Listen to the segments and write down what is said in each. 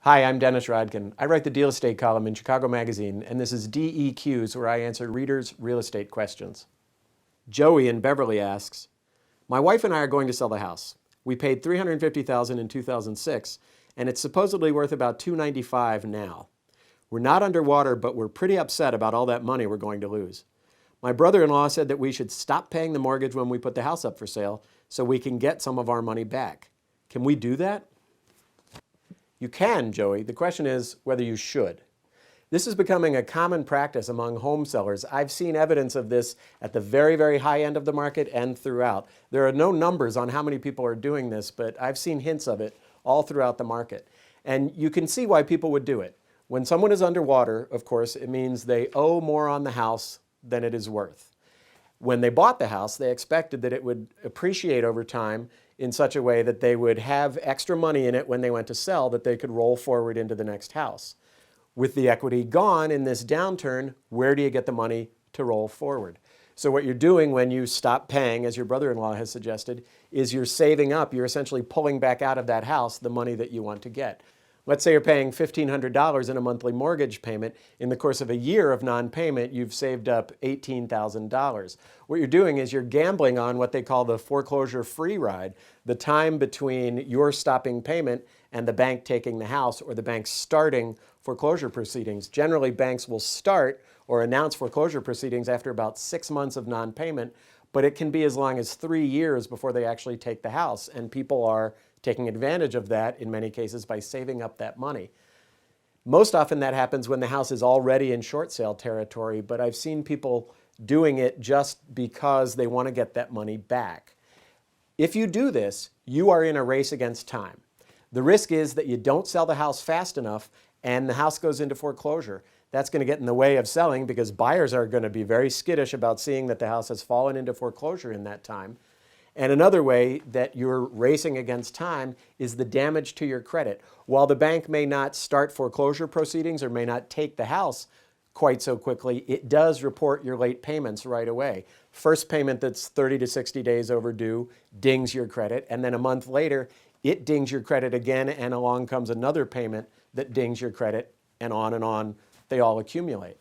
Hi, I'm Dennis Rodkin. I write the Deal Estate column in Chicago Magazine, and this is DEQs, where I answer readers' real estate questions. Joey in Beverly asks, my wife and I are going to sell the house. We paid $350,000 in 2006, and it's supposedly worth about $295,000 now. We're not underwater, but we're pretty upset about all that money we're going to lose. My brother-in-law said that we should stop paying the mortgage when we put the house up for sale so we can get some of our money back. Can we do that? You can, Joey. The question is whether you should. This is becoming a common practice among home sellers. I've seen evidence of this at the very, very high end of the market and throughout. There are no numbers on how many people are doing this, but I've seen hints of it all throughout the market. And you can see why people would do it. When someone is underwater, of course, it means they owe more on the house than it is worth. When they bought the house, they expected that it would appreciate over time in such a way that they would have extra money in it when they went to sell that they could roll forward into the next house. With the equity gone in this downturn, where do you get the money to roll forward? So what you're doing when you stop paying, as your brother-in-law has suggested, is you're saving up, you're essentially pulling back out of that house the money that you want to get. Let's say you're paying $1,500 in a monthly mortgage payment. In the course of a year of non-payment, you've saved up $18,000. What you're doing is you're gambling on what they call the foreclosure free ride, the time between your stopping payment and the bank taking the house or the bank starting foreclosure proceedings. Generally, banks will start or announce foreclosure proceedings after about 6 months of non-payment, but it can be as long as 3 years before they actually take the house, and people are taking advantage of that in many cases by saving up that money. Most often that happens when the house is already in short sale territory, but I've seen people doing it just because they want to get that money back. If you do this, you are in a race against time. The risk is that you don't sell the house fast enough and the house goes into foreclosure. That's going to get in the way of selling because buyers are going to be very skittish about seeing that the house has fallen into foreclosure in that time. And another way that you're racing against time is the damage to your credit. While the bank may not start foreclosure proceedings or may not take the house quite so quickly, it does report your late payments right away. First payment that's 30 to 60 days overdue dings your credit, and then a month later, it dings your credit again, and along comes another payment that dings your credit, and on they all accumulate.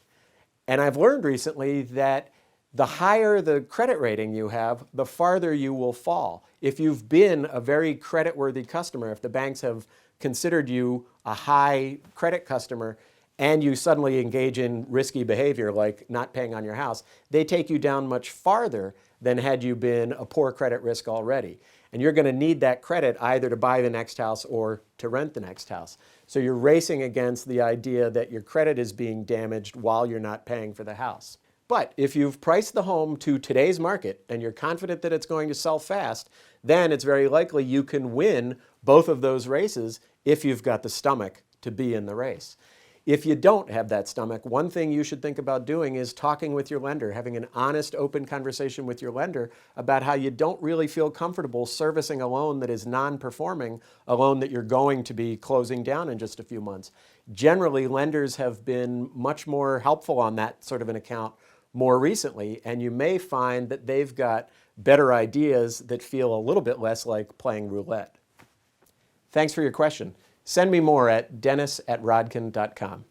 And I've learned recently that the higher the credit rating you have, the farther you will fall. If you've been a very creditworthy customer, if the banks have considered you a high credit customer and you suddenly engage in risky behavior like not paying on your house, they take you down much farther than had you been a poor credit risk already. And you're going to need that credit either to buy the next house or to rent the next house. So you're racing against the idea that your credit is being damaged while you're not paying for the house. But if you've priced the home to today's market and you're confident that it's going to sell fast, then it's very likely you can win both of those races if you've got the stomach to be in the race. If you don't have that stomach, one thing you should think about doing is talking with your lender, having an honest, open conversation with your lender about how you don't really feel comfortable servicing a loan that is non-performing, a loan that you're going to be closing down in just a few months. Generally, lenders have been much more helpful on that sort of an account more recently, and you may find that they've got better ideas that feel a little bit less like playing roulette. Thanks for your question. Send me more at dennis@rodkin.com.